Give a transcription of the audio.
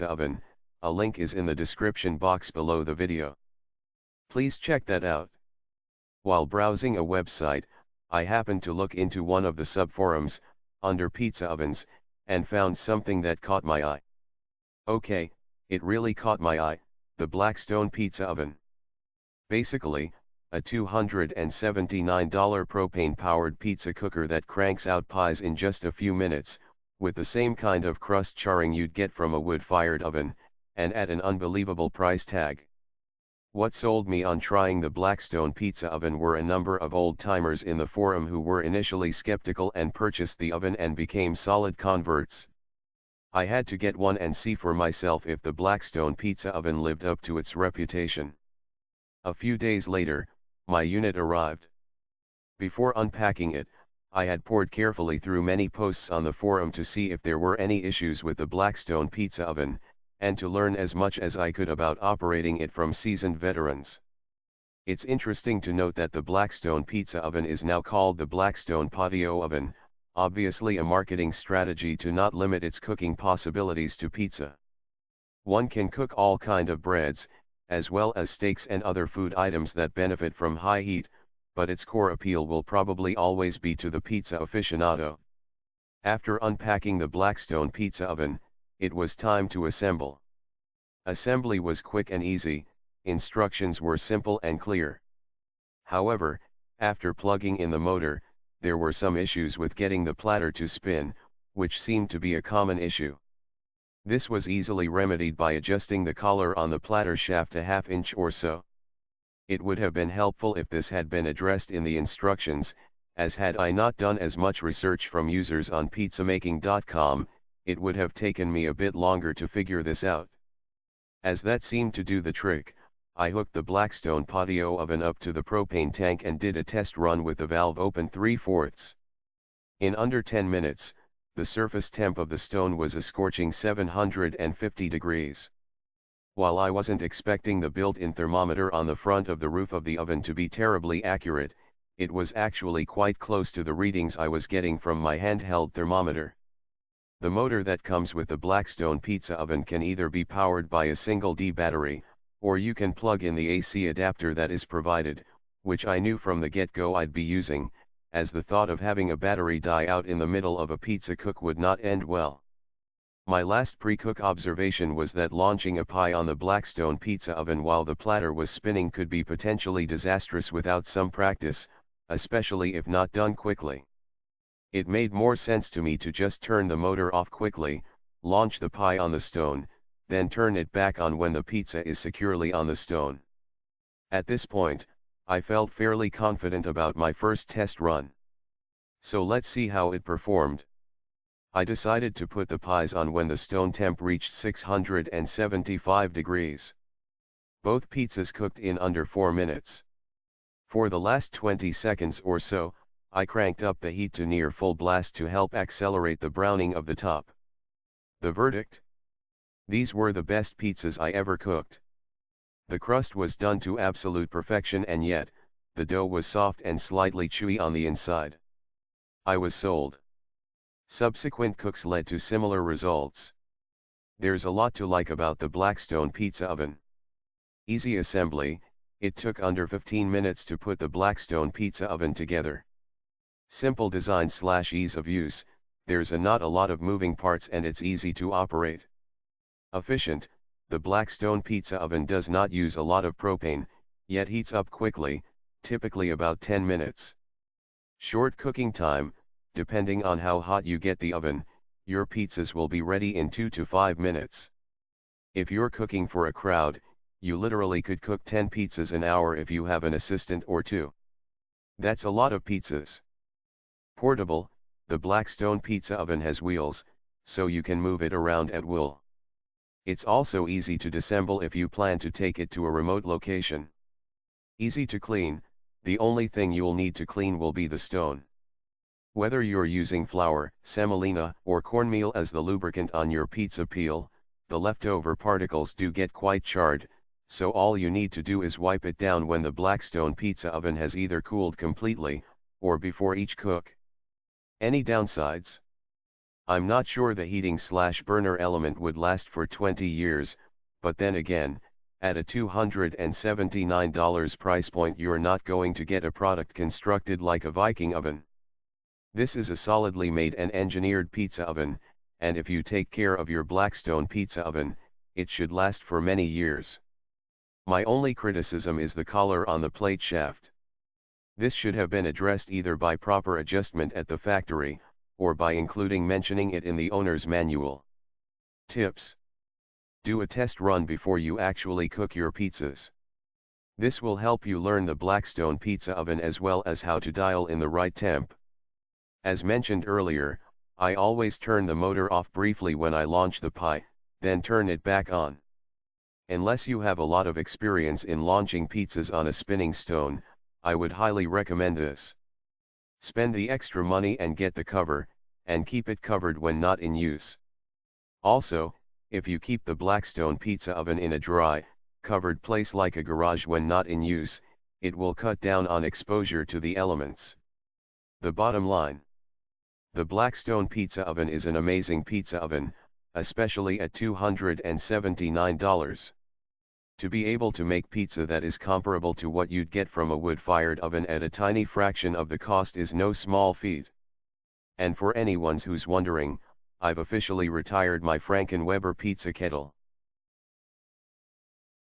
oven, a link is in the description box below the video. Please check that out. While browsing a website, I happened to look into one of the subforums, under pizza ovens, and found something that caught my eye. Okay, it really caught my eye, the Blackstone pizza oven. Basically, a $279 propane-powered pizza cooker that cranks out pies in just a few minutes, with the same kind of crust charring you'd get from a wood-fired oven, and at an unbelievable price tag. What sold me on trying the Blackstone pizza oven were a number of old-timers in the forum who were initially skeptical and purchased the oven and became solid converts. I had to get one and see for myself if the Blackstone pizza oven lived up to its reputation. A few days later, my unit arrived. Before unpacking it, I had pored carefully through many posts on the forum to see if there were any issues with the Blackstone pizza oven, and to learn as much as I could about operating it from seasoned veterans. It's interesting to note that the Blackstone pizza oven is now called the Blackstone patio oven, obviously a marketing strategy to not limit its cooking possibilities to pizza. One can cook all kind of breads, as well as steaks and other food items that benefit from high heat, but its core appeal will probably always be to the pizza aficionado. After unpacking the Blackstone pizza oven, it was time to assemble. Assembly was quick and easy, instructions were simple and clear. However, after plugging in the motor, there were some issues with getting the platter to spin, which seemed to be a common issue. This was easily remedied by adjusting the collar on the platter shaft a ½ inch or so. It would have been helpful if this had been addressed in the instructions, as had I not done as much research from users on pizzamaking.com, it would have taken me a bit longer to figure this out. As that seemed to do the trick, I hooked the Blackstone patio oven up to the propane tank and did a test run with the valve open 3/4. In under 10 minutes, the surface temp of the stone was a scorching 750 degrees. While I wasn't expecting the built-in thermometer on the front of the roof of the oven to be terribly accurate, it was actually quite close to the readings I was getting from my handheld thermometer. The motor that comes with the Blackstone pizza oven can either be powered by a single D battery, or you can plug in the AC adapter that is provided, which I knew from the get-go I'd be using, as the thought of having a battery die out in the middle of a pizza cook would not end well. My last pre-cook observation was that launching a pie on the Blackstone pizza oven while the platter was spinning could be potentially disastrous without some practice, especially if not done quickly. It made more sense to me to just turn the motor off quickly, launch the pie on the stone, then turn it back on when the pizza is securely on the stone. At this point, I felt fairly confident about my first test run. So let's see how it performed. I decided to put the pies on when the stone temp reached 675 degrees. Both pizzas cooked in under 4 minutes. For the last 20 seconds or so, I cranked up the heat to near full blast to help accelerate the browning of the top. The verdict? These were the best pizzas I ever cooked. The crust was done to absolute perfection, and yet, the dough was soft and slightly chewy on the inside. I was sold. Subsequent cooks led to similar results. There's a lot to like about the Blackstone pizza oven. Easy assembly, it took under 15 minutes to put the Blackstone pizza oven together. Simple design/ease of use, there's not a lot of moving parts and it's easy to operate. Efficient, the Blackstone pizza oven does not use a lot of propane, yet heats up quickly, typically about 10 minutes. Short cooking time, depending on how hot you get the oven, your pizzas will be ready in 2 to 5 minutes. If you're cooking for a crowd, you literally could cook 10 pizzas an hour if you have an assistant or two. That's a lot of pizzas. Portable, the Blackstone pizza oven has wheels, so you can move it around at will. It's also easy to disassemble if you plan to take it to a remote location. Easy to clean, the only thing you'll need to clean will be the stone. Whether you're using flour, semolina, or cornmeal as the lubricant on your pizza peel, the leftover particles do get quite charred, so all you need to do is wipe it down when the Blackstone pizza oven has either cooled completely, or before each cook. Any downsides? I'm not sure the heating/burner element would last for 20 years, but then again, at a $279 price point you're not going to get a product constructed like a Viking oven. This is a solidly made and engineered pizza oven, and if you take care of your Blackstone pizza oven, it should last for many years. My only criticism is the collar on the plate shaft. This should have been addressed either by proper adjustment at the factory, or by mentioning it in the owner's manual. Tips: do a test run before you actually cook your pizzas. This will help you learn the Blackstone pizza oven as well as how to dial in the right temp. As mentioned earlier, I always turn the motor off briefly when I launch the pie, then turn it back on. Unless you have a lot of experience in launching pizzas on a spinning stone, I would highly recommend this. Spend the extra money and get the cover, and keep it covered when not in use. Also, if you keep the Blackstone pizza oven in a dry, covered place like a garage when not in use, it will cut down on exposure to the elements. The bottom line: the Blackstone pizza oven is an amazing pizza oven, especially at $279. To be able to make pizza that is comparable to what you'd get from a wood-fired oven at a tiny fraction of the cost is no small feat. And for anyone who's wondering, I've officially retired my Frankenweber pizza kettle.